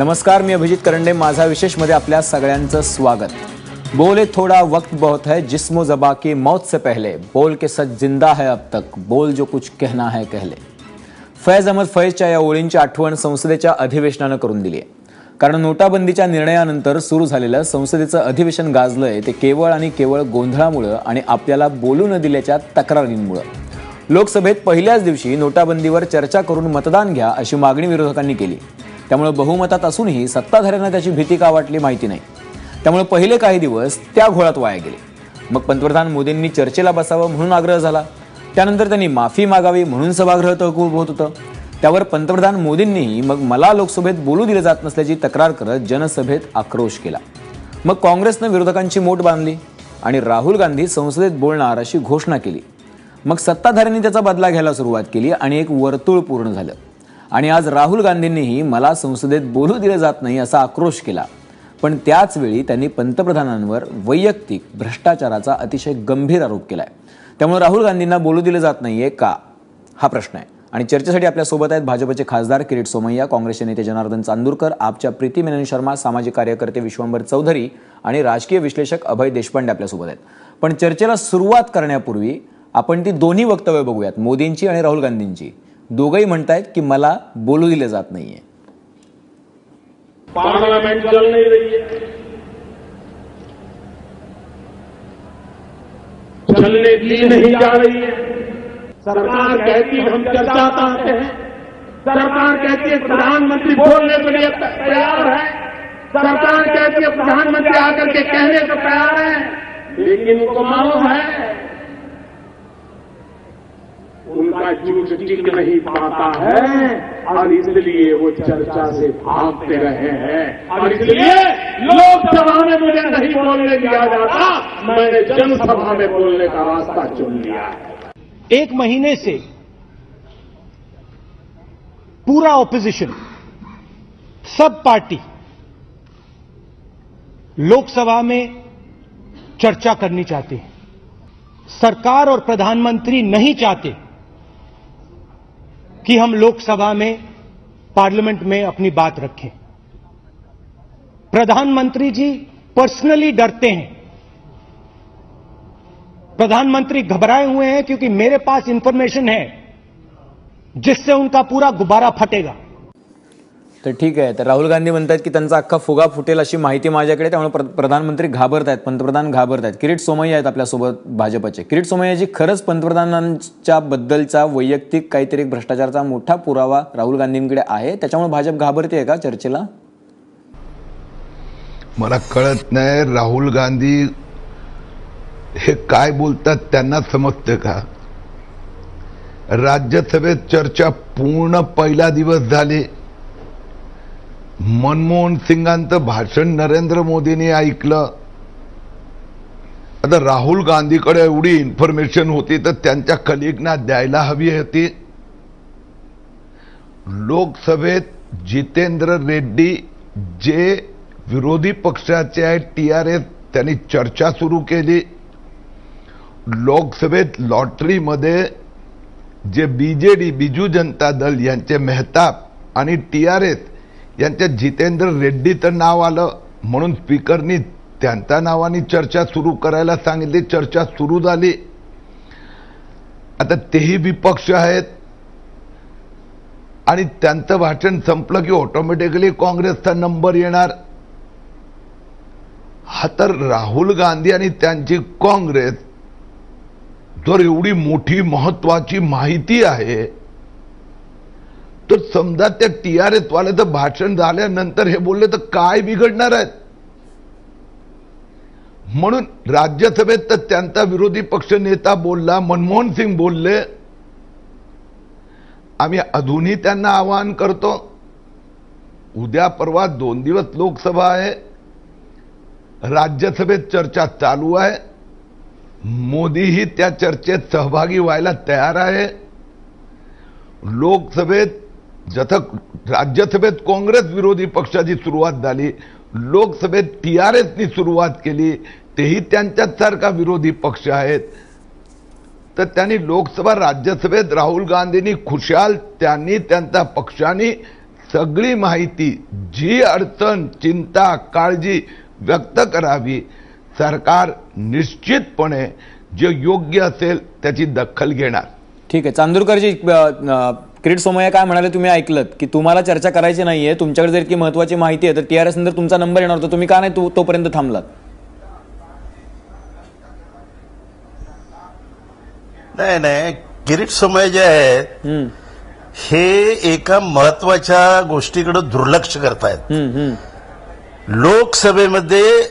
नमस्कार, मी अभिजित करंडे. माझा विशेषमध्ये आपल्या सगळ्यांचं स्वागत. बोले थोड़ा वक्त बहुत है, जिस्मो ज़बां की मौत से पहले, बोल के सच जिंदा है अब तक, बोल जो कुछ कहना है कह ले. फैज अहमद फैजच्या या ओळींची आठवण संसदेच्या अधिवेशनानं करून दिली आहे. कारण नोटाबंदीच्या निर्णयानंतर सुरू झालेलं संसदेचं अधिवेशन गाजलंय ते केवळ आणि केवळ गोंधळामुळे आणि आपल्याला बोलू न दिल्याच्या तक्रारींमुळे. लोकसभेत पहिल्याच दिवशी नोटाबंदीवर चर्चा करून मतदान घ्या अशी मागणी विरोधकांनी केली. त्यामुळे बहुमतात असूनही सत्ताधाऱ्यांना त्याची भीती का वाटली माहिती नाही. त्यामुळे पहिले काही दिवस त्या घोळात वाया गेले. मग पंतप्रधान मोदींनी चर्चेला बसावं म्हणून आग्रह झाला. त्यानंतर त्यांनी माफी मागावी म्हणून सभागृह तहकूब होत होतं. त्यावर पंतप्रधान मोदींनीही मग मला लोकसभेत बोलू दिलं जात नसल्याची तक्रार करत जनसभेत आक्रोश केला. मग काँग्रेसनं विरोधकांची मोट बांधली आणि राहुल गांधी संसदेत बोलणार अशी घोषणा केली. मग सत्ताधाऱ्यांनी त्याचा बदला घ्यायला सुरुवात केली आणि एक वर्तुळ पूर्ण झालं. आणि आज राहुल गांधींनीही मला संसदेत बोलू दिलं जात नाही असा आक्रोश केला. पण त्याच वेळी त्यांनी पंतप्रधानांवर वैयक्तिक भ्रष्टाचाराचा अतिशय गंभीर आरोप केलाय. त्यामुळे राहुल गांधींना बोलू दिलं जात नाहीये का, हा प्रश्न आहे. आणि चर्चेसाठी आपल्यासोबत आहेत भाजपचे खासदार किरीट सोमय्या, काँग्रेसचे नेते जनार्दन चांदूरकर, आपच्या प्रीती मेनन शर्मा, सामाजिक कार्यकर्ते विश्वंभर चौधरी आणि राजकीय विश्लेषक अभय देशपांडे आपल्यासोबत आहेत. पण चर्चेला सुरुवात करण्यापूर्वी आपण ती दोन्ही वक्तव्य बघूयात, मोदींची आणि राहुल गांधींची. दोघंही म्हणतायत की मला बोलू दिले जात नाहीये. पार्लियामेंट चल नहीं रही है, चलने दी नहीं जा रही है. सरकार कहती हम चर्चा चाहते हैं, सरकार कहती है प्रधानमंत्री बोलने के लिए तैयार है, सरकार कहती है प्रधानमंत्री आकर के कहने को तैयार है. लेकिन उनको मालूम है उनका झूठ टिक नहीं पाता है और इसलिए वो चर्चा से भागते रहे हैं. और इसलिए लोकसभा में मुझे नहीं बोलने दिया जाता, मैंने जनसभा में बोलने का रास्ता चुन लिया है. एक महीने से पूरा ऑपोजिशन, सब पार्टी लोकसभा में चर्चा करनी चाहती है. सरकार और प्रधानमंत्री नहीं चाहते कि हम लोकसभा में, पार्लियामेंट में अपनी बात रखें. प्रधानमंत्री जी पर्सनली डरते हैं. प्रधानमंत्री घबराए हुए हैं क्योंकि मेरे पास इंफॉर्मेशन है जिससे उनका पूरा गुब्बारा फटेगा. तर ठीक आहे. तर राहुल गांधी म्हणतात की त्यांचा अख्खा फुगा फुटेल अशी माहिती माझ्याकडे, त्यामुळे प्रधानमंत्री घाबरत आहेत, पंतप्रधान घाबरत आहेत. किरीट सोमय्या आहेत आपल्यासोबत भाजपचे. किरीट सोमय्याजी, खरंच पंतप्रधानांच्या बद्दलचा वैयक्तिक काहीतरी भ्रष्टाचाराचा मोठा पुरावा राहुल गांधींकडे आहे, त्याच्यामुळे भाजप घाबरते का चर्चेला? मला कळत नाही राहुल गांधी हे काय बोलतात त्यांना समजते का? राज्यसभेत चर्चा पूर्ण पहिला दिवस झाली. मनमोहन सिंगांचं भाषण नरेंद्र मोदींनी ऐकलं. आता राहुल गांधीकडे एवढी इन्फॉर्मेशन होती तर त्यांच्या कलिगना द्यायला हवी होती. लोकसभेत जितेंद्र रेड्डी जे विरोधी पक्षाचे आहेत, टीआरएस, त्यांनी चर्चा सुरू केली. लोकसभेत लॉटरीमध्ये जे बीजेडी, बिजू जनता दल यांचे मेहताब आणि टीआरएस यांच्या जितेंद्र रेड्डीचं नाव आलं म्हणून स्पीकरनी त्यांच्या नावाने चर्चा सुरू करायला सांगितली. चर्चा सुरू झाली. आता तेही विपक्ष आहेत आणि त्यांचं भाषण संपलं की ऑटोमॅटिकली काँग्रेसचा नंबर येणार. हा तर राहुल गांधी आणि त्यांची काँग्रेस जर एवढी मोठी महत्वाची माहिती आहे तर समजा त्या टीआरएस वाल्याचं भाषण झाल्यानंतर हे बोलले तर काय बिघडणार आहेत? म्हणून राज्यसभेत तर त्यांचा विरोधी पक्ष नेता बोलला, मनमोहन सिंग बोलले. आम्ही अजूनही त्यांना आवाहन करतो, उद्या परवा 2 दिवस लोकसभा आहे, राज्यसभेत चर्चा चालू आहे. मोदीही त्या चर्चेत सहभागी व्हायला तयार आहे. लोकसभेत जसं राज्यसभेत काँग्रेस विरोधी पक्षाची सुरुवात झाली, लोकसभेत टीआरएसनी सुरुवात केली, तेही त्यांच्याच सारखा विरोधी पक्ष आहेत. तर त्यांनी लोकसभा राज्यसभेत राहुल गांधींनी खुशाल त्यांनी त्यांचा पक्षाने सगळी माहिती, जी अडचण, चिंता, काळजी व्यक्त करावी. सरकार निश्चितपणे जे योग्य असेल त्याची दखल घेणार. ठीक आहे. चांदूरकरजी, किरीट सोमय्या काय म्हणाले तुम्ही ऐकलत की तुम्हाला चर्चा करायची नाहीये, तुमच्याकडे जर इतकी महत्वाची माहिती आहे तर टीआरएस नंतर तुमचा नंबर येणार होता, तुम्ही का नाही तोपर्यंत थांबलात? नाही, किरीट सोमय्या जे आहेत हे एका महत्वाच्या गोष्टीकडे दुर्लक्ष करतायत. लोकसभेमध्ये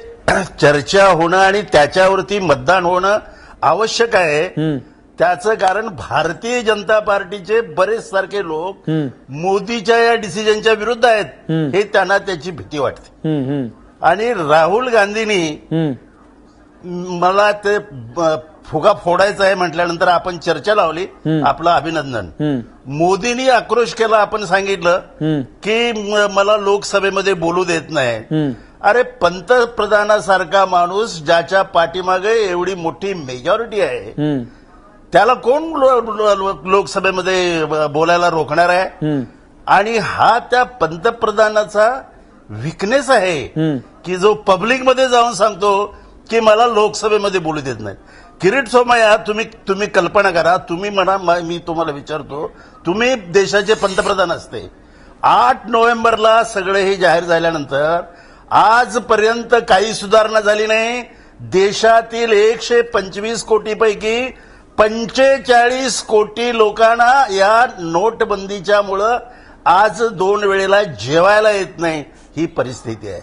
चर्चा होणं आणि त्याच्यावरती मतदान होणं आवश्यक आहे. त्याचं कारण भारतीय जनता पार्टीचे बरेच सारखे लोक मोदीच्या या डिसिजनच्या विरुद्ध आहेत, हे त्यांना त्याची भीती वाटते. आणि राहुल गांधींनी मला ते फुगा फोडायचा आहे म्हटल्यानंतर आपण चर्चा लावली, आपलं अभिनंदन. मोदींनी आक्रोश केला, आपण सांगितलं की मला लोकसभेमध्ये बोलू देत नाही. अरे, पंतप्रधानासारखा माणूस ज्याच्या पाठीमागे एवढी मोठी मेजॉरिटी आहे, त्याला कोण लोकसभेमध्ये बोलायला रोखणार आहे? आणि हा त्या पंतप्रधानाचा विकनेस आहे की जो पब्लिकमध्ये जाऊन सांगतो की मला लोकसभेमध्ये बोलू देत नाही. किरीट सोमय्या, तुम्ही कल्पना करा, तुम्ही म्हणा, मी तुम्हाला विचारतो, तुम्ही देशाचे पंतप्रधान असते, 8 नोव्हेंबरला सगळे हे जाहीर झाल्यानंतर आजपर्यंत काही सुधारणा झाली नाही. देशातील 125 कोटीपैकी 45 कोटी लोकांना या नोटबंदीच्यामुळं आज 2 वेळेला जेवायला येत नाही, ही परिस्थिती आहे.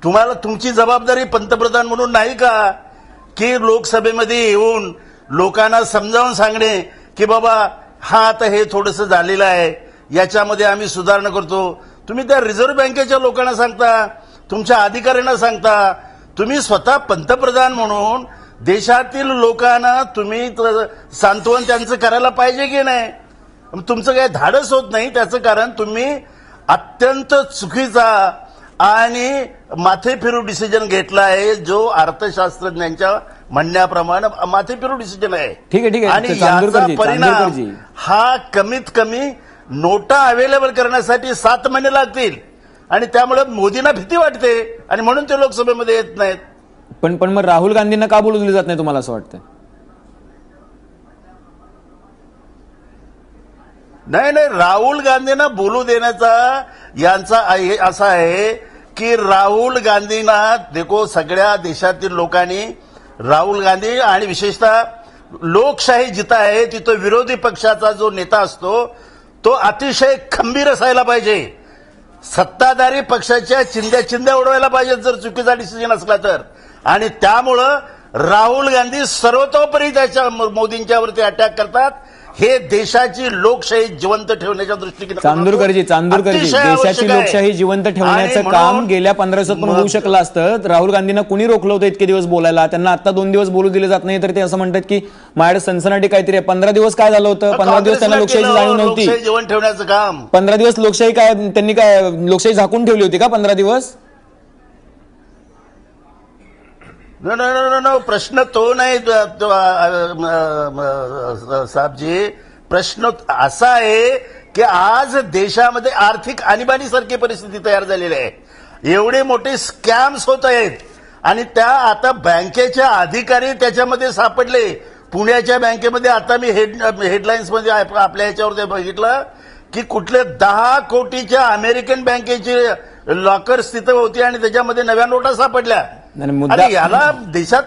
तुम्हाला तुमची जबाबदारी पंतप्रधान म्हणून नाही का की लोकसभेमध्ये येऊन लोकांना समजावून सांगणे की बाबा हा आता हे थोडंसं झालेलं आहे, याच्यामध्ये आम्ही सुधारणा करतो. तुम्ही त्या रिझर्व्ह बँकेच्या लोकांना सांगता, तुमच्या अधिकाऱ्यांना सांगता, तुम्ही स्वतः पंतप्रधान म्हणून देशातील लोकांना तुम्ही सांत्वन त्यांचं करायला पाहिजे की नाही? तुमचं काही धाडस होत नाही. त्याचं कारण तुम्ही अत्यंत चुकीचा आणि माथे फिरू डिसिजन घेतला आहे, जो अर्थशास्त्रज्ञांच्या म्हणण्याप्रमाणे माथे फिरू डिसिजन आहे. ठीक आहे. आणि याचा परिणाम हा कमीत कमी नोटा अवेलेबल करण्यासाठी 7 महिने लागतील आणि त्यामुळे मोदींना भीती वाटते आणि म्हणून ते लोकसभेमध्ये येत नाहीत. पण मग राहुल गांधींना का बोलू दिलं जात नाही तुम्हाला असं वाटतं? नाही, राहुल गांधींना बोलू देण्याचा यांचा असा आहे की राहुल गांधींना देखो सगळ्या देशातील लोकांनी राहुल गांधी आणि विशेषतः लोकशाही जिथं आहे तिथं विरोधी पक्षाचा जो नेता असतो तो अतिशय खंबीर असायला पाहिजे. सत्ताधारी पक्षाच्या चिंध्या उडवायला पाहिजेत जर चुकीचा डिसिजन असला तर. आणि त्यामुळं राहुल गांधी सर्वतोपरी त्याच्या मोदींच्यावरती अटॅक करतात. हे देशाची लोकशाही जिवंत ठेवण्याच्या दृष्टीने चांदूरकरजी, देशाची लोकशाही जिवंत ठेवण्याचं काम गेल्या 15 दिवसात पण होऊ शकलं असतं. राहुल गांधींना कुणी रोखलं होतं इतके दिवस बोलायला? त्यांना आता 2 दिवस बोलू दिले जात नाही तर ते असं म्हणतात की माझ्याकडे सनसनाटी काहीतरी आहे. 15 दिवस काय झालं होतं? 15 दिवस त्यांना लोकशाहीची जाणीव नव्हती. जिवंत ठेवण्याचं काम 15 दिवस लोकशाही काय त्यांनी काय लोकशाही झाकून ठेवली होती का 15 दिवस? नो, प्रश्न तो नाही साहेबजी. प्रश्न असा आहे की आज देशामध्ये आर्थिक आणीबाणीसारखी परिस्थिती तयार झालेली आहे. एवढे मोठे स्कॅम्स होत आहेत आणि त्या आता बँकेच्या अधिकारी त्याच्यामध्ये सापडले. पुण्याच्या बँकेमध्ये आता मी हेडलाईन्समध्ये आपल्या ह्याच्यावर बघितलं की कुठले 10 कोटीच्या अमेरिकन बँकेची लॉकर्स तिथं होती आणि त्याच्यामध्ये नव्या नोटा सापडल्या. याला देशात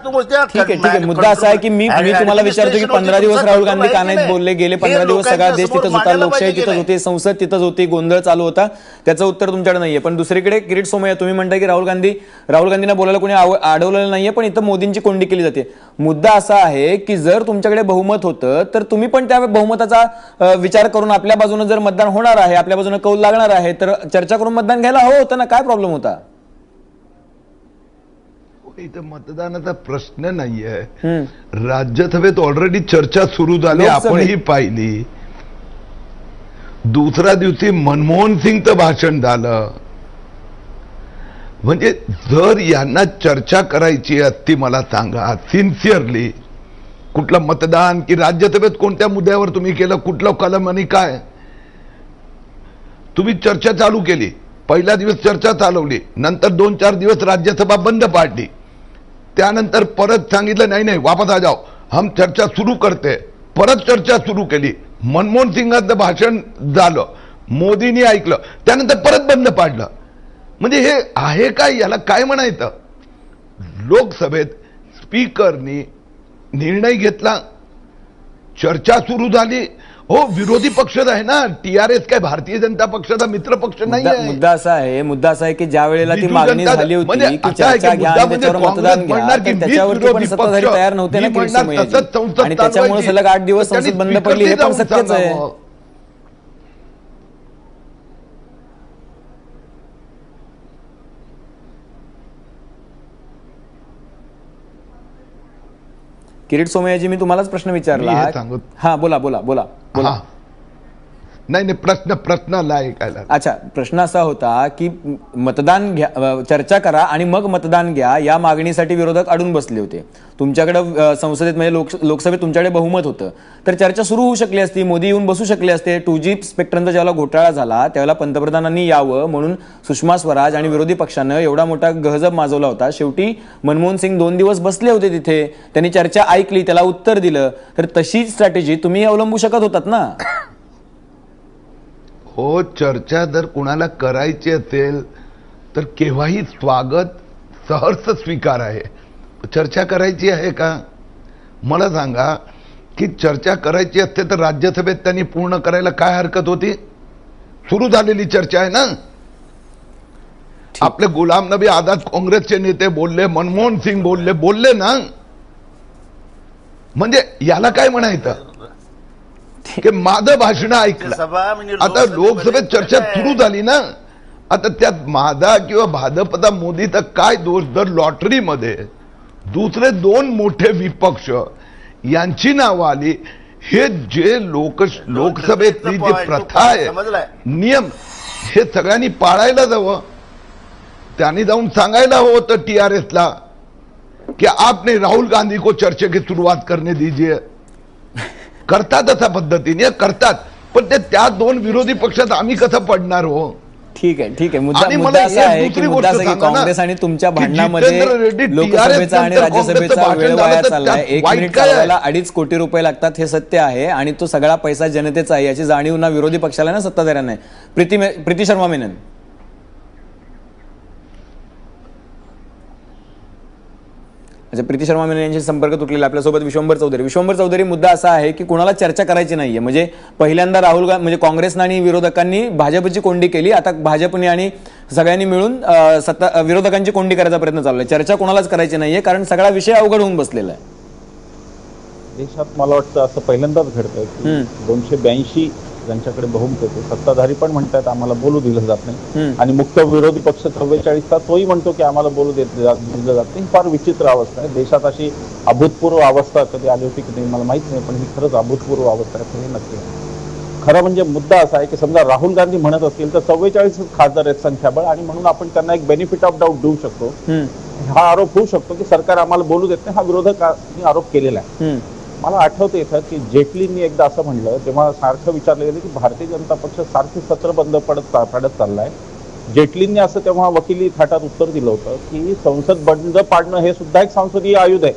ठीक आहे. मुद्दा असा आहे की मी तुम्हाला विचारतो की 15 दिवस राहुल गांधी का नाहीत बोलले? गेले 15 दिवस सगळा देश तिथंच होता, लोकशाही तिथंच होती, संसद तिथंच होती, गोंधळ चालू होता. त्याचं उत्तर तुमच्याकडे नाहीये. पण दुसरीकडे किरीट सोमय्या, तुम्ही म्हणताय की राहुल गांधींना बोलायला कोणी अडवलेलं नाहीये, पण इथं मोदींची कोंडी केली जाते. मुद्दा असा आहे की जर तुमच्याकडे बहुमत होतं तर तुम्ही पण त्या बहुमताचा विचार करून आपल्या बाजूने जर मतदान होणार आहे, आपल्या बाजूने कौल लागणार आहे तर चर्चा करून मतदान घ्यायला हवं होतं ना. काय प्रॉब्लेम होता? इथं मतदानाचा प्रश्न नाहीये. राज्यसभेत ऑलरेडी चर्चा सुरू झाली, आपणही पाहिली. दुसऱ्या दिवशी मनमोहन सिंगचं भाषण झालं. म्हणजे जर यांना चर्चा करायची असती, मला सांगा सिन्सिअरली, कुठलं मतदान की राज्यसभेत कोणत्या मुद्द्यावर तुम्ही केलं, कुठलं कलम आणि काय, तुम्ही चर्चा चालू केली, पहिला दिवस चर्चा चालवली, नंतर 2-4 दिवस राज्यसभा बंद पाडली, त्यानंतर परत सांगितलं नाही नाही वापस आ जाओ, हम चर्चा सुरू करते, परत चर्चा सुरू केली, मनमोहन सिंगांचं भाषण झालं, मोदींनी ऐकलं, त्यानंतर परत बंद पाडलं. म्हणजे हे आहे काय, याला काय म्हणायचं? लोकसभेत स्पीकरनी निर्णय घेतला, चर्चा सुरू झाली. हो, विरोधी पक्ष आहे ना, टीआरएस काय भारतीय जनता पक्षाचा मित्र पक्ष नाही आहे. मुद्दा असा आहे की ज्या वेळेला ती बिजू मागणी जनता- झाली होती म्हणजे की आता आहे की चर्चा घ्या मुद्दा आणि म्हणजे त्याच्यावर मतदान काँग्रेस म्हणणार घ्या, की तर मीच त्याच्यावरती पण विरोधी सत्ताधारी पक्ष, तयार नव्हते ना मी किरीट म्हणणार सोमय्याजी. सतत संसद आणि त्याच्यामुळे चालवायची. सलग 8 दिवस तर त्यांनी संसद बंद स्पीकरनी पडली, हे पण जाऊन सत्यच आहे. सांगावं. किरीट सोमय्याजी, मी तुम्हालाच प्रश्न विचारला. मी हे सांगू. हा, बोला बोला बोला बोला. हा. नाही प्रश्नाला ऐकायला. अच्छा, प्रश्न असा होता की मतदान घ्या, चर्चा करा आणि मग मतदान घ्या, या मागणीसाठी विरोधक अडून बसले होते. तुमच्याकडे संसदेत म्हणजे लोकसभेत तुमच्याकडे बहुमत होतं, तर चर्चा सुरू होऊ शकली असती, मोदी येऊन बसू शकले असते. 2G स्पेक्ट्रमचा ज्यावेळेला घोटाळा झाला त्यावेळेला पंतप्रधानांनी यावं म्हणून सुषमा स्वराज आणि विरोधी पक्षानं एवढा मोठा गहजब माजवला होता. शेवटी मनमोहन सिंग 2 दिवस बसले होते तिथे, त्यांनी चर्चा ऐकली, त्याला उत्तर दिलं. तर तशी स्ट्रॅटेजी तुम्ही अवलंबू शकत होतात ना. हो, चर्चा जर कुणाला करायची असेल तर केव्हाही स्वागत, सहर्ष स्वीकार आहे. चर्चा करायची आहे का मला सांगा, की चर्चा करायची असते तर राज्यसभेत त्यांनी पूर्ण करायला काय हरकत होती? सुरू झालेली चर्चा आहे ना. आपले गुलाम नबी आझाद काँग्रेसचे नेते बोलले, मनमोहन सिंग बोलले ना. म्हणजे याला काय म्हणायचं की माझं भाषण ऐकलं. आता लोकसभेत चर्चा सुरू झाली ना. आता त्यात माझा किंवा भाजपचा मोदीचा काय दोष? जर लॉटरीमध्ये दुसरे 2 मोठे विपक्ष यांची नावं आली, हे जे लोकसभेतली जी प्रथा आहे, नियम, हे सगळ्यांनी पाळायला जावं. त्यांनी जाऊन सांगायला हवं होतं टीआरएसला की आपने राहुल गांधी को चर्चा की सुरुवात करने दीजिए. करतात अशा पद्धतीने करतात, पण ते त्या 2 विरोधी पक्षात आम्ही कसं पडणार हो? ठीक आहे. आणि मुद्दा मला असा एक आहे की दुसरी मुद्दा गोष्ट असा की सांगा ना, काँग्रेस आणि तुमच्या की भांडणामध्ये जितेंद्र रेड्डी लोकसभेचा आणि TRS राज्यसभेचा काँग्रेसचं वेळ भाषण वाया झालं तर चाललाय. त्यात 1 वाईट मिनिट काय आहे? चालवायला 2.5 कोटी रुपये लागतात, हे सत्य आहे. आणि तो सगळा पैसा जनतेचा आहे याची जाणीव ना विरोधी पक्षाला ना सत्ताधाऱ्यांना आहे. प्रीती शर्मा मेनन. अच्छा, प्रीती शर्मा मेनन यांचे संपर्क तुटलेला. आपल्यासोबत विश्वंभर चौधरी. मुद्दा असा आहे की कुणाला चर्चा करायची नाहीये. म्हणजे पहिल्यांदा राहुल गांधी म्हणजे काँग्रेसनं आणि विरोधकांनी भाजपची कोंडी केली, आता भाजपने आणि सगळ्यांनी मिळून विरोधकांची कोंडी करायचा प्रयत्न चालू आहे. चर्चा कोणालाच करायची नाहीये, कारण सगळा विषय अवघड होऊन बसलेला आहे. देशात मला वाटतं असं पहिल्यांदाच घडतंय की 282 ज्यांच्याकडे बहुमत होते, सत्ताधारी पण म्हणतात आम्हाला बोलू दिलं जात नाही, आणि मुख्य विरोधी पक्ष 44चा तोही म्हणतो की आम्हाला बोलू दिलं जात नाही. फार विचित्र अवस्था आहे. देशात अशी अभूतपूर्व अवस्था कधी आली होती की नाही मला माहित नाही, पण ही खरंच अभूतपूर्व अवस्था आहे, हे नक्की आहे. खरं म्हणजे मुद्दा असा आहे की समजा राहुल गांधी म्हणत असतील तर 44 खासदार आहेत संख्याबळ, आणि म्हणून आपण त्यांना एक बेनिफिट ऑफ डाऊट देऊ शकतो. हा आरोप होऊ शकतो की सरकार आम्हाला बोलू देत नाही, हा विरोधकांनी आरोप केलेला आहे. मला आठवतं इथं की जेटलींनी एकदा असं म्हणलं, तेव्हा सारखं विचारलं गेलं की भारतीय जनता पक्ष सारखे सत्र बंद पडत चाललाय. जेटलींनी असं तेव्हा वकिली थाटात उत्तर दिलं होतं की संसद बंद पाडणं हे सुद्धा एक संसदीय आयुध आहे,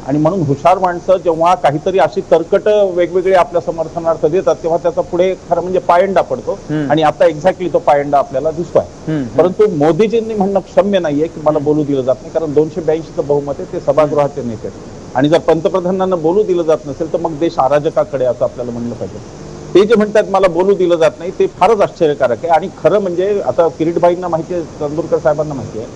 आणि म्हणून हुशार माणसं जेव्हा काहीतरी अशी तर्कट वेगवेगळे आपल्या समर्थनार्थ देतात तेव्हा त्याचा पुढे खरं म्हणजे पायंडा पडतो, आणि आता एक्झॅक्टली तो पायंडा आपल्याला दिसतोय. परंतु मोदीजींनी म्हणणं क्षम्य नाहीये की मला बोलू दिलं जात नाही, कारण 282चं बहुमत आहे, ते सभागृहाचे नेते आहेत. आणि जर पंतप्रधानांना बोलू दिलं जात नसेल तर मग देश अराजकाकडे असं आपल्याला म्हणलं पाहिजे. ते जे म्हणतात मला बोलू दिलं जात नाही ते फारच आश्चर्यकारक आहे. आणि खरं म्हणजे आता किरीटभाईंना माहिती आहे, चांदूरकर साहेबांना माहिती आहे,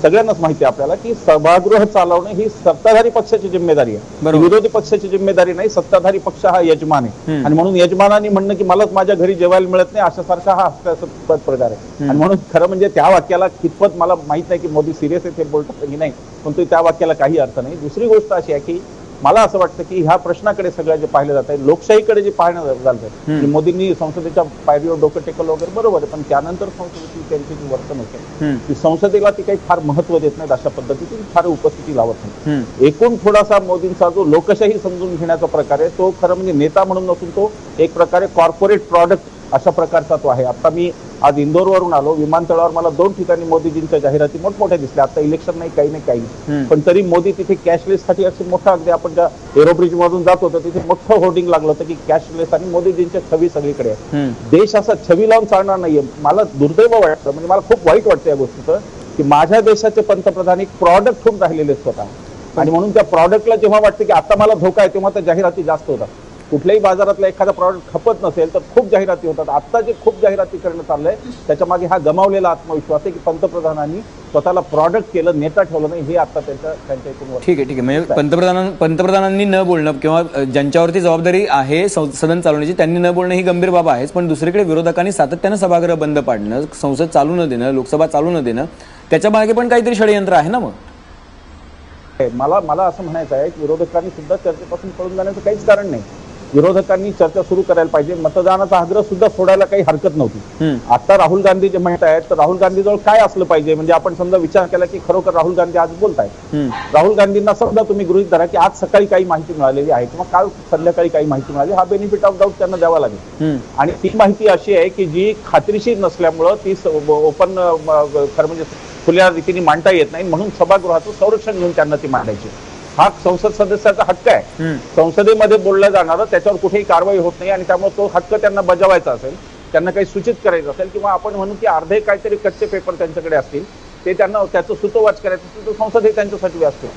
सगळ्यांनाच माहिती आहे आपल्याला की सभागृह चालवणं ही सत्ताधारी पक्षाची जिम्मेदारी आहे, विरोधी पक्षाची जिम्मेदारी नाही. सत्ताधारी पक्ष हा यजमान आहे, आणि म्हणून यजमानांनी म्हणणं की मलाच माझ्या घरी जेवायला मिळत नाही अशासारखा हा हास्यास्पद प्रकार आहे. आणि म्हणून खरं म्हणजे त्या वाक्याला कितपत मला माहित नाही की मोदी सिरियस आहे ते बोलतात की नाही, पण त्या वाक्याला काही अर्थ नाही. दुसरी गोष्ट अशी आहे की मला असं वाटतं की ह्या प्रश्नाकडे सगळं जे पाहिलं जात आहे, लोकशाहीकडे जे पाहणं झालं की मोदींनी संसदेच्या पायरीवर डोकं टेकलं वगैरे बरोबर आहे, पण त्यानंतर संसदेची त्यांची जी वर्तन होते ती संसदेला ती काही फार महत्व देत नाहीत, अशा पद्धतीची फार उपस्थिती लावत नाही. एकूण थोडासा मोदींचा जो लोकशाही समजून घेण्याचा प्रकार आहे तो खरं म्हणजे नेता म्हणून नसून तो एक प्रकारे कॉर्पोरेट प्रॉडक्ट अशा प्रकारचा तो आहे. आता मी आज इंदोरवरून आलो, विमानतळावर मला 2 ठिकाणी मोदीजींच्या जाहिराती मोठमोठ्या दिसल्या. आता इलेक्शन नाही, काही नाही, काही, पण तरी मोदी तिथे कॅशलेस साठी असे मोठा, अगदी आपण ज्या एरोब्रिज मधून जात होतो तिथे मोठं होर्डिंग लागलं होतं की कॅशलेस, आणि मोदीजींच्या छवी सगळीकडे आहे. देश असा छवी लावून चालणार नाहीये. मला दुर्दैव वाटतं, म्हणजे मला खूप वाईट वाटतं या गोष्टीचं, की माझ्या देशाचे पंतप्रधान एक प्रॉडक्ट होऊन राहिलेले स्वतः, आणि म्हणून त्या प्रॉडक्टला जेव्हा वाटतं की आता मला धोका आहे तेव्हा त्या जाहिराती जास्त होतात. कुठल्याही बाजारातला एखादा प्रॉडक्ट खपत नसेल तर खूप जाहिराती होतात. आता जे खूप जाहिराती करणं चाललंय त्याच्या मागे हा गमावलेला आत्मविश्वास आहे की पंतप्रधानांनी स्वतःला प्रॉडक्ट केलं, नेता ठेवलं नाही, हे आता त्यांच्या एकूण. ठीक आहे, म्हणजे पंतप्रधानांनी न बोलणं किंवा ज्यांच्यावरती जबाबदारी आहे सदन चालवण्याची त्यांनी न बोलणं ही गंभीर बाब आहेच, पण दुसरीकडे विरोधकांनी सातत्यानं सभागृह बंद पाडणं, संसद चालू न देणं, लोकसभा चालू न देणं, त्याच्या मागे पण काहीतरी षडयंत्र आहे ना. मग मला असं म्हणायचं आहे की विरोधकांनी सुद्धा चर्चेपासून पळून जाण्याचं काहीच कारण नाही. विरोधकांनी चर्चा सुरू करायला पाहिजे. मतदानाचा आग्रह सुद्धा सोडायला काही हरकत नव्हती. आता राहुल गांधी जे म्हणत आहेत, तर राहुल गांधीजवळ काय असलं पाहिजे, म्हणजे आपण समजा विचार केला की खरोखर राहुल गांधी आज बोलतायत. राहुल गांधींना समजा तुम्ही गृहीत धरा की आज सकाळी काही माहिती मिळालेली आहे किंवा काल संध्याकाळी काही माहिती मिळाली, हा बेनिफिट ऑफ डाऊट त्यांना द्यावा लागेल. आणि ती माहिती अशी आहे की जी खात्रीशीर नसल्यामुळं ती ओपन, खरं म्हणजे खुल्या रीतीने मांडता येत नाही, म्हणून सभागृहाचं संरक्षण घेऊन त्यांना ती मांडायची. हा संसद सदस्याचा हक्क आहे. संसदेमध्ये बोललं जाणारं त्याच्यावर कुठेही कारवाई होत नाही, आणि त्यामुळे तो हक्क त्यांना बजावायचा असेल, त्यांना काही सूचित करायचं असेल, किंवा आपण म्हणू की अर्धे काहीतरी कच्चे पेपर त्यांच्याकडे असतील, ते त्यांना त्याचं सुतोवाच करायचं असेल तर संसद हे त्यांच्यासाठी असते.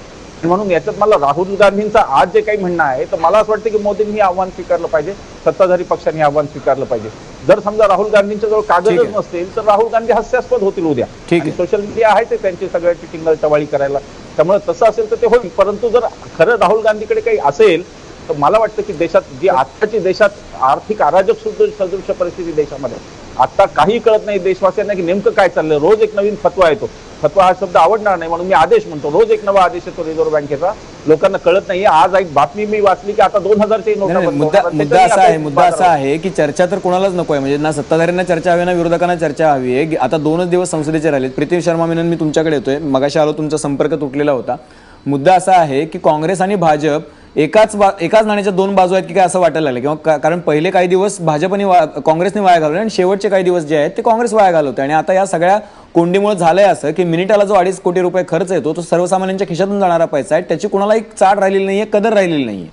म्हणून याच्यात मला राहुल गांधींचं आज जे काही म्हणणं आहे, तर मला असं वाटतं की मोदींनी आव्हान स्वीकारलं पाहिजे, सत्ताधारी पक्षांनी आव्हान स्वीकारलं पाहिजे. जर समजा राहुल गांधींच्या जवळ कागदच नसतील तर राहुल गांधी हास्यास्पद होतील उद्या. सोशल मीडिया आहे ते त्यांची सगळ्याची टिंगल टवाळी करायला, त्यामुळे तसं असेल तर ते होईल. परंतु जर खरं राहुल गांधीकडे काही असेल तर मला वाटतं की देशात जी आत्ताची देशात आर्थिक अराजक सदृश परिस्थिती देशामध्ये, आता काही कळत नाही देशवासियांना की नेमकं काय चाललंय. रोज एक नवीन फतवा येतो. फतवा हा शब्द आवडणार नाही म्हणून मी आदेश म्हणतो. रोज एक नवा आदेश येतो रिझर्व्ह बँकेचा, लोकांना कळत नाहीये. आज एक बातमी मी वाचली की आता 2000ची नोटा. मुद्दा असा आहे की चर्चा तर कोणालाच नको आहे, म्हणजे ना सत्ताधाऱ्यांना चर्चा हवी ना विरोधकांना चर्चा हवी आहे. आता 2च दिवस संसदेचे राहिलेत. प्रीती शर्मा मेनन, मी तुमच्याकडे येतोय. मगाशी आलो, तुमचा संपर्क तुटलेला होता. मुद्दा असा आहे की काँग्रेस आणि भाजप एकाच नाण्याच्या 2 बाजू आहेत की काय असं वाटायला लागलं, किंवा कारण पहिले काही दिवस भाजपने काँग्रेसने वाया घालवले आणि शेवटचे काही दिवस जे आहेत ते काँग्रेस वाया घालवते. आणि आता या सगळ्या कोंडीमुळे झालंय असं की मिनिटाला जो 2.5 कोटी रुपये खर्च येतो तो सर्वसामान्यांच्या खिशातून जाणारा पैसा आहे, त्याची कुणाला एक चाड राहिलेली नाहीये, कदर राहिलेली नाहीये.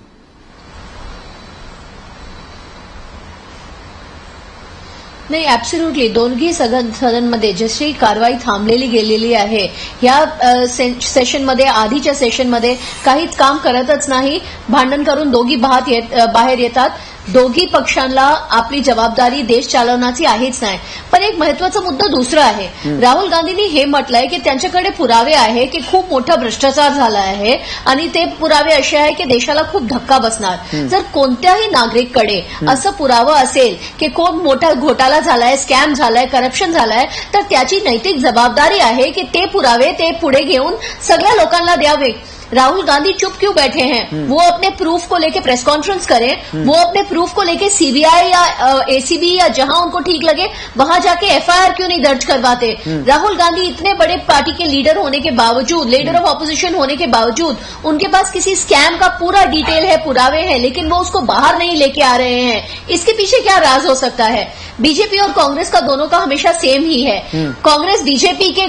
नाही, ऍब्सोल्युटली दोन्ही सदनमध्ये जशी कारवाई थांबलेली गेलेली आहे, या सेशनमध्ये, आधीच्या सेशनमध्ये काहीच काम करतच नाही, भांडण करून दोघी बाहेर येतात. दोघी पक्षांना आपली जबाबदारी देश चालवण्याची आहेच नाही. पण एक महत्वाचा मुद्दा दुसरा आहे. राहुल गांधींनी हे म्हटलंय की त्यांच्याकडे पुरावे आहे की खूप मोठा भ्रष्टाचार झाला आहे, आणि ते पुरावे असे आहे की देशाला खूप धक्का बसणार. जर कोणत्याही नागरिककडे असं पुरावा असेल की खूप मोठा घोटाळा झालाय, स्कॅम झालाय, करप्शन झालाय, तर त्याची नैतिक जबाबदारी आहे की ते पुरावे ते पुढे घेऊन सगळ्या लोकांना द्यावे. राहुल गांधी चुप क्यों बैठे हैं? वो अपने प्रूफ को लेके प्रेस कॉन्फ्रेंस करें, वो अपने प्रूफ को लेके सीबीआई या एसीबी या जहां उनको ठीक लगे वहां जाके एफआईआर क्यों नहीं दर्ज करवाते? राहुल गांधी इतने बड़े पार्टी के लीडर होने के बावजूद, लीडर ऑफ ऑपोजिशन होने के बावजूद, उनके पास किसी स्कैम का पूरा डिटेल है, पुरावे हैं, लेकिन वो उसको बाहर नहीं लेके आ रहे हैं. इसके पीछे क्या राज हो सकता है? बीजेपी और कांग्रेस का दोनों का हमेशा सेम ही है. कांग्रेस बीजेपी के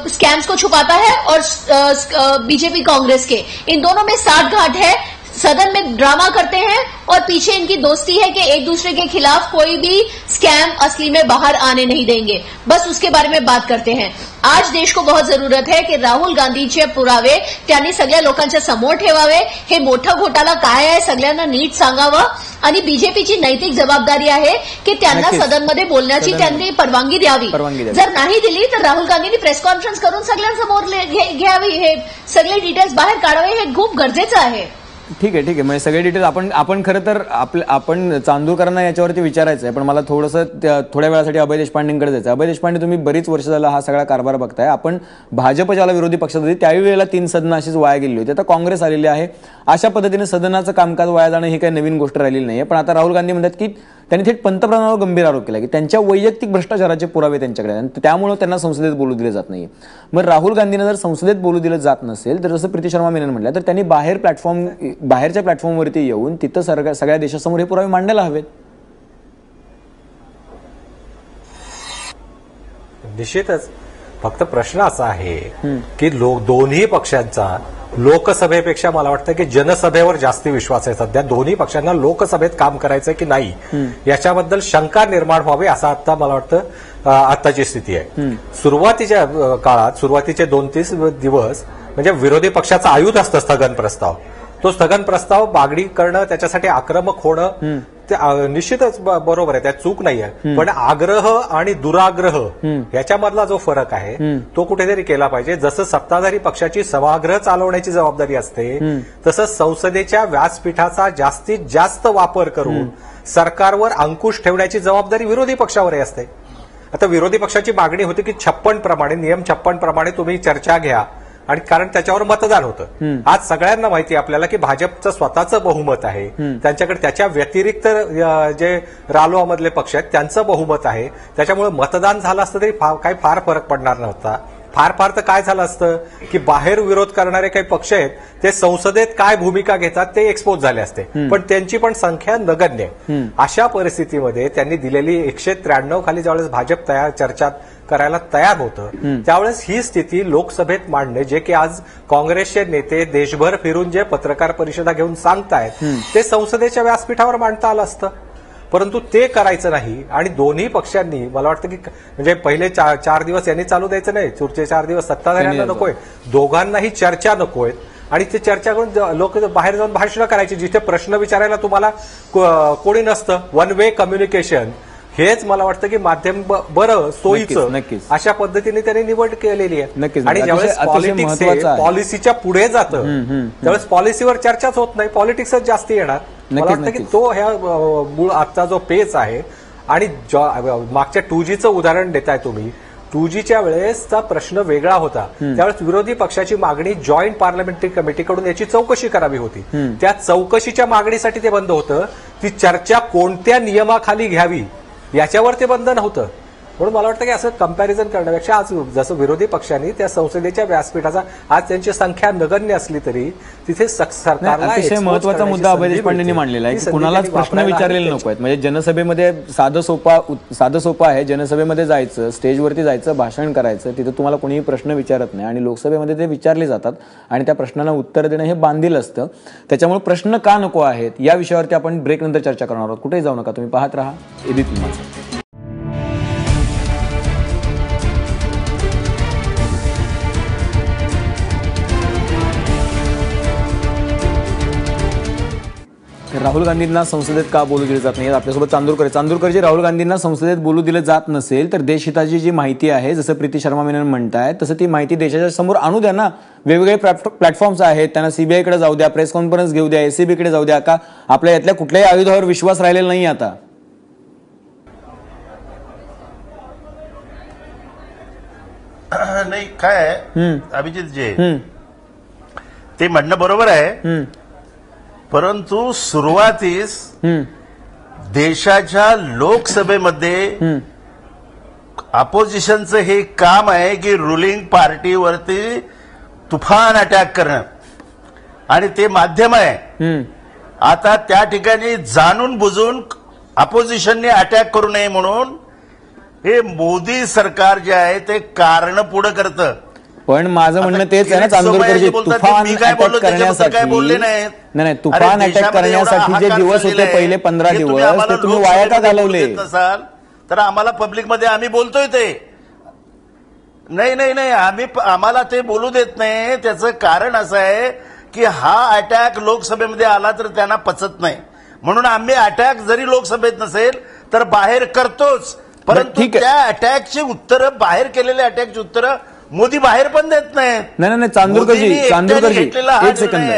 स्कैम्स को छुपाता है और बीजेपी कांग्रेस के, इन दोनों में साठगांठ है. सदन में ड्रामा करते हैं और पीछे इनकी दोस्ती है कि एक दूसरे के खिलाफ कोई भी स्कैम असली में बाहर आने नहीं देंगे, बस उसके बारे में बात करते हैं. आज देश को बहुत जरूरत है की राहुल गांधीचे पुरावे त्यांनी सगळ्या लोकांच्या समोर ठेवावे. हे मोठा घोटाळा काय आहे सगळ्यांना नीट सांगावं, आणि बीजेपीची नैतिक जबाबदारी आहे की त्यांना सदनमध्ये बोलण्याची त्यांनी परवानगी द्यावी. जर नाही दिली तर राहुल गांधींनी प्रेस कॉन्फरन्स करून सगळ्यांसमोर घ्यावी, हे सगळे डिटेल्स बाहेर काढावे, हे खूप गरजेचं आहे. ठीक आहे, म्हणजे सगळे डिटेल्स आपण खरं तर आपण चांदूरकरांना याच्यावरती विचारायचं आहे, पण मला थोड्या वेळासाठी अभय देशपांडेंकडे जायचं. अभय देशपांडे, तुम्ही बरीच वर्ष झाला हा सगळा कारभार बघताय. आपण भाजप ज्याला विरोधी पक्षात होती त्याही वेळेला 3 सदनं अशीच वाया गेली होती. आता काँग्रेस आलेली आहे. अशा पद्धतीने सदनाचं कामकाज वाया जाणं ही काही नवीन गोष्ट राहिलेली नाहीये. पण आता राहुल गांधी म्हणतात की त्यांनी थेट पंतप्रधानांवर गंभीर आरोप केला की त्यांच्या वैयक्तिक भ्रष्टाचाराचे पुरावे त्यांच्याकडे आहेत, त्यामुळे त्यांना संसदेत बोलू दिले जात नाहीये. मग राहुल गांधींना जर संसदेत बोलू दिलं जात नसेल तर जसं प्रीती शर्मा मेनन म्हटलं, तर त्यांनी बाहेरच्या प्लॅटफॉर्मवरती येऊन तिथं सगळ्या देशासमोर हे पुरावे मांडायला हवेत. निश्चितच. फक्त प्रश्न असा आहे की दोन्ही पक्षांचा लोकसभेपेक्षा मला वाटतं की जनसभेवर जास्ती विश्वास आहे सध्या. दोन्ही पक्षांना लोकसभेत काम करायचंय की नाही याच्याबद्दल शंका निर्माण व्हावी असं आता मला वाटतं आताची स्थिती आहे. सुरुवातीच्या काळात सुरुवातीचे 2-3 दिवस म्हणजे विरोधी पक्षाचं आयुध असतं स्थगन प्रस्ताव. तो स्थगन प्रस्ताव मागणी करणं, त्याच्यासाठी आक्रमक होणं ते निश्चितच बरोबर आहे, त्यात चूक नाहीये. पण आग्रह आणि दुराग्रह याच्यामधला जो फरक आहे तो कुठेतरी केला पाहिजे. जसं सत्ताधारी पक्षाची सभागृह चालवण्याची जबाबदारी असते तसं संसदेच्या व्यासपीठाचा जास्तीत जास्त वापर करून सरकारवर अंकुश ठेवण्याची जबाबदारी विरोधी पक्षावरही असते. आता विरोधी पक्षाची मागणी होती की 56 प्रमाणे, नियम 56 प्रमाणे तुम्ही चर्चा घ्या आणि कारण त्याच्यावर मतदान होतं. आज सगळ्यांना माहिती आहे आपल्याला की भाजपचं स्वतःचं बहुमत आहे, त्यांच्याकडे त्याच्या व्यतिरिक्त जे रालोआमधले पक्ष आहेत त्यांचं बहुमत आहे. त्याच्यामुळे मतदान झालं असतं तरी काही फार फरक पडणार नव्हता. फार तर काय झालं असतं की बाहेर विरोध करणारे काही पक्ष आहेत ते संसदेत काय भूमिका घेतात ते एक्सपोज झाले असते, पण त्यांची पण संख्या नगण्य. अशा परिस्थितीमध्ये त्यांनी दिलेली 193 खाली ज्यावेळेस भाजप चर्चा करायला तयार होतं त्यावेळेस ही स्थिती लोकसभेत मांडणे, जे की आज काँग्रेसचे नेते देशभर फिरून जे पत्रकार परिषदा घेऊन सांगतायत ते संसदेच्या व्यासपीठावर मांडता आलं असतं. परंतु ते करायचं नाही आणि दोन्ही पक्षांनी मला वाटतं की म्हणजे पहिले 4 दिवस यांनी चालू द्यायचं नाही, पुढचे 4 दिवस सत्ताधाऱ्यांना नकोय, दोघांनाही चर्चा नकोय आणि ते चर्चा करून लोक बाहेर जाऊन भाषणं करायची जिथे प्रश्न विचारायला तुम्हाला कोणी नसतं. वन वे कम्युनिकेशन हेच मला वाटतं की माध्यम बरं सोयीचं अशा पद्धतीने त्यांनी निवड केलेली आहे. आणि ज्यावेळेस पॉलिटिक्स पॉलिसीच्या पुढे जातं त्यावेळेस पॉलिसीवर चर्चाच होत नाही, पॉलिटिक्सच जास्त येणार. मला वाटतं की तो ह्या मूळ आजचा जो पेच आहे. आणि मागच्या 2Gचं उदाहरण देताय तुम्ही, 2Gच्या वेळेसचा प्रश्न वेगळा होता. त्यावेळेस विरोधी पक्षाची मागणी जॉईंट पार्लमेंटरी कमिटीकडून याची चौकशी करावी होती. त्या चौकशीच्या मागणीसाठी ते बंद होतं. ती चर्चा कोणत्या नियमाखाली घ्यावी याच्यावर ते बंद नव्हतं. म्हणून मला वाटतं की असं कंपॅरिझन करण्यापेक्षा आज जसं विरोधी पक्षांनी त्या संसदेच्या व्यासपीठाचा आज त्यांची संख्या नगण्य असली तरी तिथे सरकारला अतिशय महत्वाचा मुद्दा अभय देशपांडेंनी मांडलेला आहे की कुणालाच प्रश्न विचारलेले नको आहेत. म्हणजे जनसभेमध्ये साधं सोपं आहे, जनसभेमध्ये जायचं, स्टेजवरती जायचं, भाषण करायचं, तिथं तुम्हाला कोणीही प्रश्न विचारत नाही आणि लोकसभेमध्ये ते विचारले जातात आणि त्या प्रश्नांना उत्तर देणं हे बांधील असतं. त्याच्यामुळे प्रश्न का नको आहेत या विषयावरती आपण ब्रेक नंतर चर्चा करणार आहोत. कुठेही जाऊ नका, तुम्ही पाहत राहा एबीपी माझा. राहुल गांधींना संसदेत का बोलू दिले जात नाही? आपल्यासोबत चांदूरकरजी, राहुल गांधींना संसदेत बोलू दिलं जात नसेल तर देशहिताची जी माहिती आहे, जसं प्रीती शर्मा मेनन म्हणतायत तसं ती माहिती देशाच्या समोर आणू द्या ना. वेगवेगळे प्लॅटफॉर्म्स आहेत, त्यांना सीबीआयकडे जाऊ द्या, प्रेस कॉन्फरन्स घेऊ द्या, एसीबीकडे जाऊ द्या. का आपल्या यातल्या कुठल्याही आयुधावर विश्वास राहिलेला नाही आता? नाही काय अभिजित जे ते म्हणणं बरोबर आहे, परंतु सुरुवातीस देशाच्या लोकसभेमध्ये अपोजिशनचं हे काम आहे की रुलिंग पार्टीवरती तुफान अटॅक करणं आणि ते माध्यम आहे. आता त्या ठिकाणी जाणून बुजून अपोजिशनने अटॅक करू नये म्हणून हे मोदी सरकार जे आहे ते कारण पुढे करतं. पण माझं म्हणणं तेच आहे ना चांदूरकरजी, तुफान अटॅक करण्यासाठी नाही, तुफान अटॅक करण्यासाठी जे दिवस होते पहिले 15 दिवस ते तुम्ही वाया का घालवले? तर आम्हाला पब्लिकमध्ये आम्ही बोलतोय ते नाही आम्हाला ते बोलू देत नाही. त्याचं कारण असं आहे की हा अटॅक लोकसभेमध्ये आला तर त्यांना पचत नाही, म्हणून आम्ही अटॅक जरी लोकसभेत नसेल तर बाहेर करतोच. परंतु त्या अटॅकची उत्तरं, बाहेर केलेल्या अटॅकची उत्तरं मोदी बाहेर पण देत नाहीत. नाही चांदूरकरजी एक सेकंद,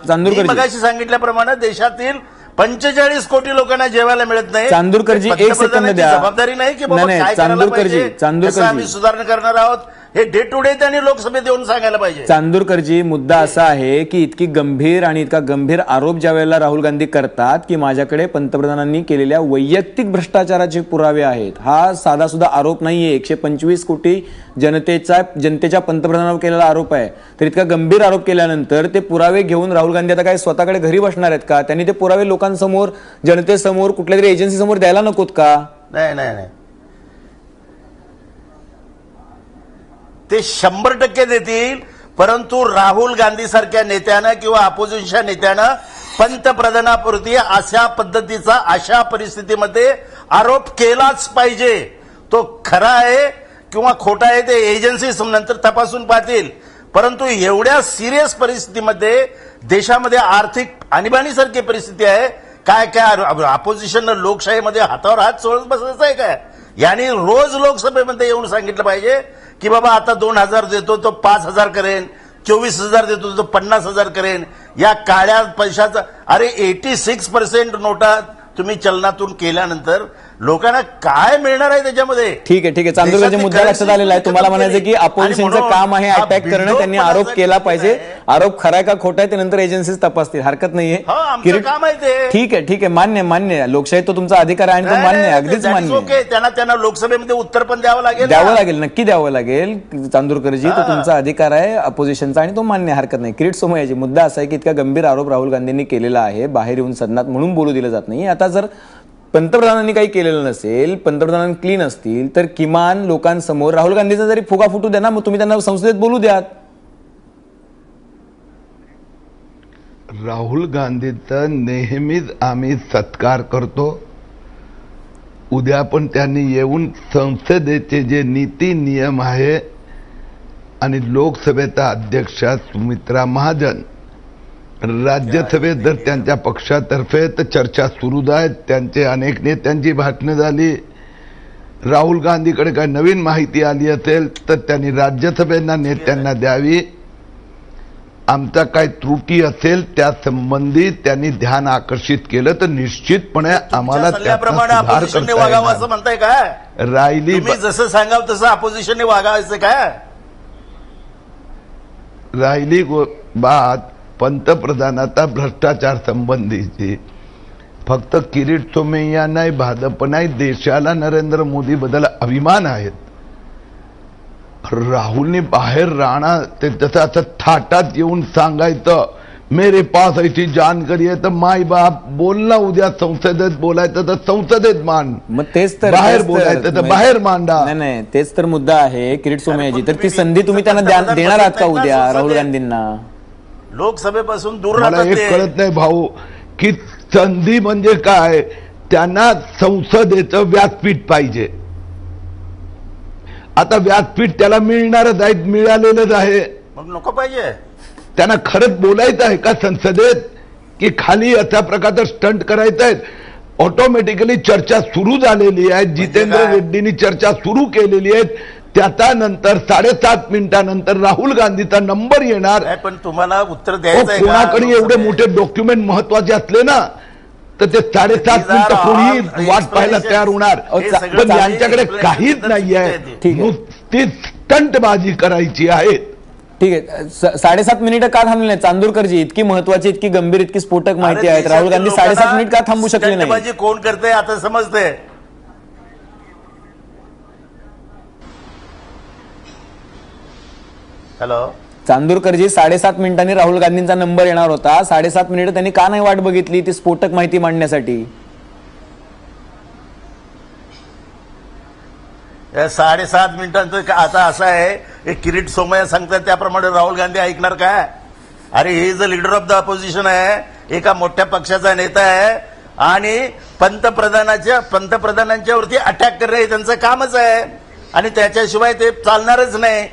चांदूरकरजी मगाशी सांगितल्याप्रमाणे देशातील 45 कोटी लोकांना जेवायला मिळत नाही. चांदूरकरजी एक सेकंद द्या. जबाबदारी नाही की चांदूरकरजी आम्ही सुधारणा करणार आहोत, हे डे टू डे त्यांनी लोकसभेत येऊन सांगायला पाहिजे. चांदूरकरजी मुद्दा असा आहे की इतकी गंभीर आणि इतका गंभीर आरोप ज्या वेळेला राहुल गांधी करतात की माझ्याकडे पंतप्रधानांनी केलेल्या वैयक्तिक भ्रष्टाचाराचे पुरावे आहेत, हा साधा सुद्धा आरोप नाहीये. 125 कोटी जनतेच्या पंतप्रधानावर केलेला आरोप आहे. तर इतका गंभीर आरोप केल्यानंतर ते पुरावे घेऊन राहुल गांधी आता काय स्वतःकडे घरी बसणार आहेत का? त्यांनी ते पुरावे लोकांसमोर, जनतेसमोर, कुठल्या तरी एजन्सी समोर द्यायला नकोत का? नाही ते 100% देतील, परंतु राहुल गांधी सारख्या नेत्यानं किंवा अपोजिशनच्या नेत्यानं पंतप्रधानाप्रती अशा पद्धतीचा अशा परिस्थितीमध्ये आरोप केलाच पाहिजे. तो खरा आहे किंवा खोटा आहे ते एजन्सी नंतर तपासून पाहतील, परंतु एवढ्या सिरियस परिस्थितीमध्ये देशामध्ये आर्थिक आणीबाणीसारखी परिस्थिती आहे. काय अपोजिशननं लोकशाहीमध्ये हातावर हात चोळत बसायचं आहे काय? यांनी रोज लोकसभेमध्ये येऊन सांगितलं पाहिजे की बाबा आता 2,000 देतो तो 5,000 करेन, 24,000 देतो तो 50,000 करेन. या काळ्या पैशाचा अरे 86% नोटा तुम्ही चलनातून केल्यानंतर लोकांना काय मिळणार आहे त्याच्यामध्ये? ठीक आहे चांदूरकरजी, मुद्दा लक्षात आलेला आहे. तुम्हाला म्हणायचं की अपोजिशनचं काम आहे अटॅक करणं, त्यांनी आरोप केला पाहिजे. आरोप खरा आहे का खोटा आहे ते नंतर एजन्सीज तपासतील, हरकत नाहीये. काम आहे ते. ठीक आहे मान्य. लोकशाही तो तुमचा अधिकार आहे आणि तो मान्य आहे, अगदीच मान्य आहे. त्यांना लोकसभेमध्ये उत्तर पण द्यावं लागेल, नक्की द्यावं लागेल चांदूरकरजी. तो तुमचा अधिकार आहे अपोजिशनचा आणि तो मान्य, हरकत नाही. किरीट सोमय्याजी, मुद्दा असा आहे की इतका गंभीर आरोप राहुल गांधींनी केलेला आहे, बाहेर येऊन सदनात म्हणून बोलू दिलं जात नाही. आता जर पंतप्रधानांनी काही केलेलं नसेल, पंतप्रधान क्लीन असतील, तर किमान लोकांसमोर राहुल गांधीचा जरी फुगा फुटू द्या ना, मग तुम्ही त्यांना संसदेत बोलू द्यात. राहुल गांधीचा नेहमीच आम्ही सत्कार करतो. उद्या पण त्यांनी येऊन संसदेचे जे नीती नियम आहे आणि लोकसभेचा अध्यक्षा सुमित्रा महाजन, राज्यसभेत जर त्यांच्या पक्षातर्फे तर चर्चा सुरूच आहेत. त्यांचे अनेक नेत्यांची भाषणं झाली. राहुल गांधीकडे काही नवीन माहिती आली असेल तर त्यांनी राज्यसभेना नेत्यांना द्यावी. आमचा काही त्रुटी असेल त्या संबंधी त्यांनी ध्यान आकर्षित केलं तर निश्चितपणे आम्हाला त्याप्रमाणे अपोजिशनने वागावं असं म्हणताय काय? राहिली जसं सांगावं तसं अपोजिशनने वागायचं काय? राहिली बात पंतप्रधानाचा भ्रष्टाचार संबंधीची, फक्त किरीट सोमय्या नाही, भाजप नाही, देशाला नरेंद्र मोदी बद्दल अभिमान आहेत. राहुलने बाहेर राहणार ते जसं असं थाटात येऊन सांगायचं मेरे पास ऐसी जानकारी आहे, तर माय बाप बोलला उद्या संसदेत बोलायचं तर संसदेत मान, मग तेच तर बाहेर बोलायचं तर बाहेर मांडा. नाही तेच तर मुद्दा आहे किरीट सोमय्याजी. तर ती संधी तुम्ही त्यांना देणार आहात का उद्या राहुल गांधींना? लोकसभेपासून दूर मला राहतात. एक कळत नाही भाऊ की संधी म्हणजे काय? त्यांना संसदेचं व्यासपीठ पाहिजे. आता व्यासपीठ त्याला मिळणारच आहे, मिळालेलंच आहे. मग नको पाहिजे? त्यांना खरंच बोलायचं आहे का संसदेत, की खाली अशा प्रकारचं स्टंट करायचं आहे? ऑटोमॅटिकली चर्चा सुरू झालेली आहे. जितेंद्र रेड्डींनी चर्चा सुरू केलेली आहे. त्याच्यानंतर 7.5 मिनिटानंतर राहुल गांधीचा नंबर येणार. पण तुम्हाला उत्तर द्यायचं आहे का? कोणाकडे एवढे मोठे डॉक्युमेंट महत्वाचे असले ना तर ते 7.5 मिनिटं कोणी वाट पाहायला तयार होणार. पण यांच्याकडे काहीच नाही आहे, नुसतीच स्टंटबाजी करायची आहे. ठीक आहे, 7.5 मिनिटं का थांबले नाही चांदूरकरजी? इतकी महत्वाची, इतकी गंभीर, इतकी स्फोटक माहिती आहे, राहुल गांधी 7.5 मिनिट का थांबू शकले नाही? कोण करते आता समजते. हॅलो चांदूरकरजी, 7.5 मिनिटांनी राहुल गांधींचा नंबर येणार होता. 7.5 मिनिटं त्यांनी का नाही वाट बघितली ती स्फोटक माहिती मांडण्यासाठी? 7.5 मिनिटांचं आता असं आहे, किरीट सोमय्या सांगतात त्याप्रमाणे राहुल गांधी ऐकणार काय? अरे he is the leader of the opposition आहे, एका मोठ्या पक्षाचा नेता आहे आणि पंतप्रधानांच्यावरती अटॅक करणे हे त्यांचं कामच आहे आणि त्याच्याशिवाय ते चालणारच नाही.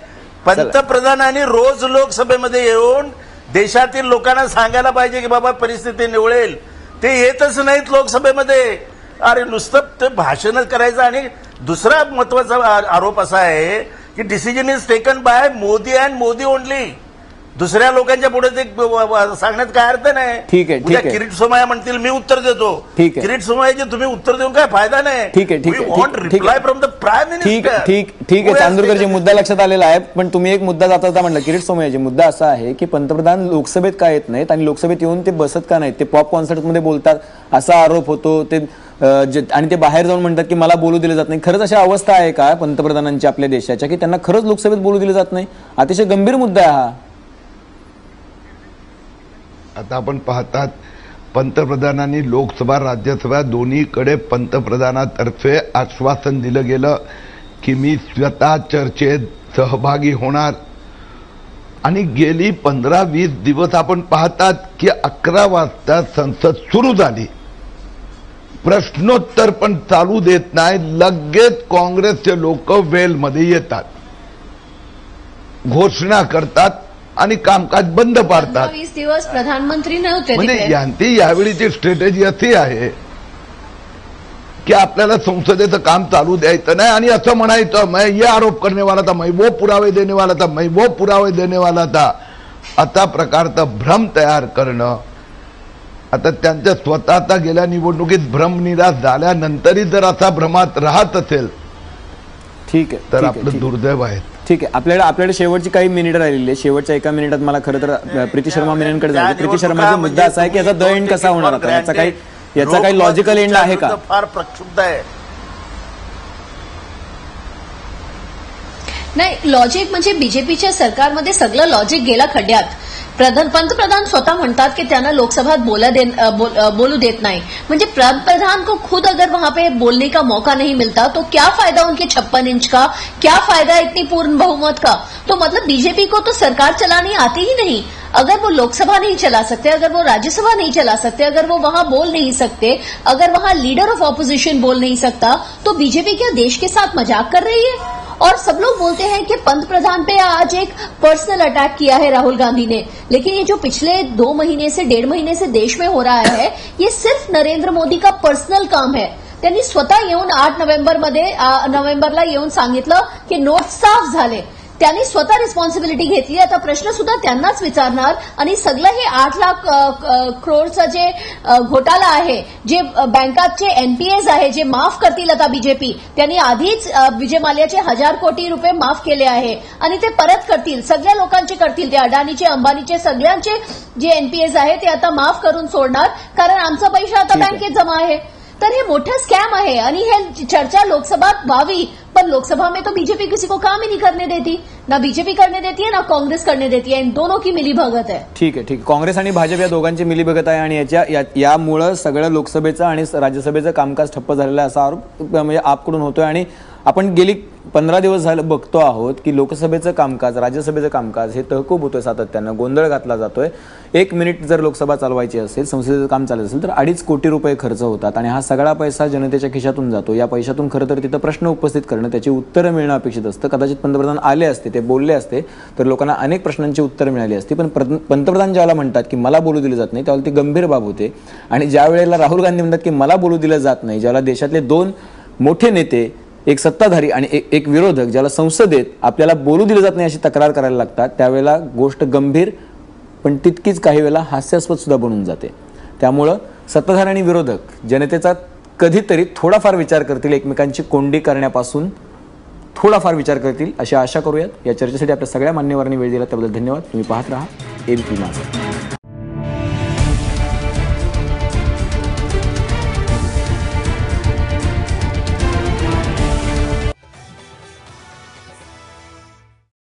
पंतप्रधानांनी रोज लोकसभेमध्ये येऊन देशातील लोकांना सांगायला पाहिजे की बाबा परिस्थिती निवळेल. ते येतच नाहीत लोकसभेमध्ये. अरे नुसतं ते भाषण करायचं. आणि दुसरा महत्वाचा आरोप असा आहे की decision is taken by Modi and Modi only. दुसऱ्या लोकांच्या पुढे ते सांगण्यात काय अर्थ नाही. ठीक आहे, ठीक आहे. किरीट सोमय्या म्हणतील मी उत्तर देतो. ठीक आहे. किरीट सोमय्याचे तुम्ही उत्तर देऊन काय फायदा नाही. ठीक आहे, ठीक आहे, reply from the prime minister. ठीक आहे चांदूरकरजी, मुद्दा लक्षात आलेला आहे. पण तुम्ही एक मुद्दा जाता म्हटलं किरीट सोमय्याजी, मुद्दा असा आहे की पंतप्रधान लोकसभेत का येत नाहीत आणि लोकसभेत येऊन ते बसत का नाहीत? ते पॉप कॉन्सर्टमध्ये बोलतात असा आरोप होतो ते, आणि ते बाहेर जाऊन म्हणतात की मला बोलू दिलं जात नाही. खरंच अशी अवस्था आहे का पंतप्रधानांची आपल्या देशाच्या की त्यांना खरंच लोकसभेत बोलू दिलं जात नाही? अतिशय गंभीर मुद्दा आहे हा. आता आपण पाहतात पंतप्रधानांनी लोकसभा राज्यसभा दोन्हीकडे पंतप्रधानातर्फे आश्वासन दिलं गेलं की मी स्वतः चर्चेत सहभागी होणार. आणि गेली 15-20 दिवस आपण पाहतात की 11 वाजता संसद सुरू झाली, प्रश्नोत्तर पण चालू देत नाही, लगेच काँग्रेसचे लोक वेलमध्ये येतात, घोषणा करतात आणि कामकाज बंद पाडतात. 20 दिवस प्रधानमंत्री नव्हते. म्हणजे यांची यावेळीची स्ट्रॅटेजी अशी आहे कि आपल्याला संसदेचं काम चालू द्यायचं नाही आणि असं म्हणायचं मैं ये आरोप करने वाला था, मैं वो पुरावे देने वाला था, मैं वो पुरावे देने वाला था. असा प्रकारचा भ्रम तयार करणं. आता त्यांच्या स्वतःचा गेल्या निवडणुकीत भ्रमनिराश झाल्यानंतरही जर असा भ्रमात राहत असेल ठीक आहे, तर आपलं दुर्दैव आहे. ठीक आहे. आपल्याकडे शेवटची काही मिनिटं राहिलेली आहे. शेवटच्या 1 मिनिटात मला खरं तर प्रीती शर्मा मेननकडे जायचं. प्रीती शर्माचा मुद्दा असा आहे की याचा द एंड कसा होणार होता, याचा काही लॉजिकल एंड आहे का? फार प्रक्षुब्ध आहे. नाही, लॉजिक म्हणजे बीजेपीच्या सरकारमध्ये सगळं लॉजिक गेला खड्ड्यात. पंतप्रधान स्वतः म्हणतात कि त्यांना लोकसभात बोलू देत नहीं. म्हणजे पंतप्रधान को खुद अगर वहां पे बोलने का मौका नहीं मिलता तो क्या फायदा उनके 56 इंच का, क्या फायदा इतनी पूर्ण बहुमत का? तो मतलब बीजेपी को तो सरकार चलानी आती ही नहीं. अगर वो लोकसभा नहीं चला सकते, अगर वो राज्यसभा नहीं चला सकते, अगर वो वहां बोल नहीं सकते, अगर वहां लीडर ऑफ ऑपोजिशन बोल नहीं सकता, तो बीजेपी क्या देश के साथ मजाक कर रही है? और सब लोग बोलते हैं कि पंतप्रधान पे आज एक पर्सनल अटैक किया है राहुल गांधी ने, लेकिन ये जो पिछले 2 महीने से 1.5 महीने से देश में हो रहा है, ये सिर्फ नरेंद्र मोदी का पर्सनल काम है. त्यांनी स्वतः येऊन 8 नोव्हेंबरला येऊन सांगितलं की नोट साफ झाले. त्यांनी स्वतः रिस्पॉन्सिबिलिटी घेतली. आता प्रश्न सुद्धा त्यांनाच विचारणार. आणि सगळं हे 8 लाख करोडचं जे घोटाळा आहे, जे बँकाचे एनपीएस आहे, जे माफ करतील आता बीजेपी, त्यांनी आधीच विजय माल्याचे 1000 कोटी रुपये माफ केले आहे आणि ते परत करतील, सगळ्या लोकांचे करतील. ते अडाणीचे, अंबानीचे, सगळ्यांचे जे एनपीएस आहे ते आता माफ करून सोडणार, कारण आमचा पैसा आता बँकेत जमा आहे. तर हे मोठं स्कॅम आहे आणि हे चर्चा लोकसभात व्हावी, पर लोकसभा में तो बीजेपी किसी को काम ही नहीं करने देती. ना बीजेपी करने देती है, ना कांग्रेस करने देती है. इन दोनों की मिलीभगत है. ठीक आहे. काँग्रेस आणि भाजप या दोघांची मिलीभगत आहे आणि यामुळे सगळं लोकसभेचं आणि राज्यसभेचं कामकाज ठप्प झालेलं असा आरोप म्हणजे आपकडून होतोय. आणि आपण गेली 15 दिवस झालं बघतो आहोत की लोकसभेचं कामकाज, राज्यसभेचं कामकाज हे तहकूब होतोय, सातत्यानं गोंधळ घातला जातोय. 1 मिनिट जर लोकसभा चालवायची असेल, संसदेचं काम चालत असेल तर 2.5 कोटी रुपये खर्च होतात आणि हा सगळा पैसा जनतेच्या खिशातून जातो. या पैशातून खरं तर तिथं प्रश्न उपस्थित करणं, त्याची उत्तरं मिळणं अपेक्षित असतं. कदाचित पंतप्रधान आले असते, ते बोलले असते तर लोकांना अनेक प्रश्नांची उत्तरं मिळाली असती. पण पंतप्रधान ज्यावेळेला म्हणतात की मला बोलू दिलं जात नाही, त्यावेळेला ती गंभीर बाब होते. आणि ज्या वेळेला राहुल गांधी म्हणतात की मला बोलू दिलं जात नाही, ज्याला देशातले 2 मोठे नेते, एक सत्ताधारी आणि एक विरोधक, ज्याला संसदेत आपल्याला बोलू दिलं जात नाही अशी तक्रार करायला लागतात, त्यावेळेला गोष्ट गंभीर पण तितकीच काही वेळेला हास्यास्पद सुद्धा बनून जाते. त्यामुळं सत्ताधारी आणि विरोधक जनतेचा कधीतरी थोडाफार विचार करतील, एकमेकांची कोंडी करण्यापासून थोडाफार विचार करतील अशी आशा करूयात. या चर्चेसाठी आपल्या सगळ्या मान्यवरांनी वेळ दिला त्याबद्दल धन्यवाद. तुम्ही पाहत राहा एबीपी माझा.